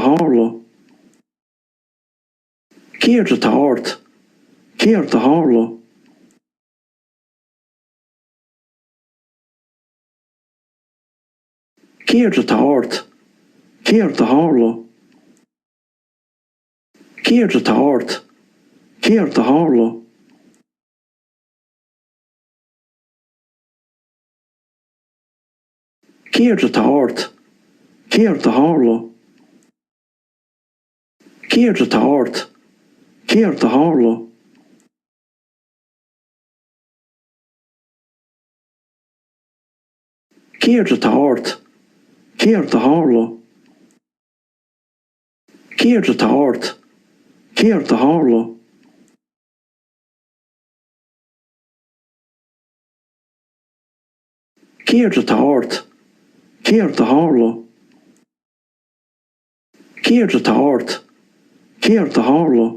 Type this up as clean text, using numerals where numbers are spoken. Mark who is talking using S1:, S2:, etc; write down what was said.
S1: hála, keert te hard, keert te hála, keert te hard, keert te hála, keert te hard, keert te hála, keert te hard, keert te hála, keert te hard, keert te hála, keert te hard, keert te hála, keert te hard, keert te hála, keert te hard, keert te hála, keert te hard, keert te hála.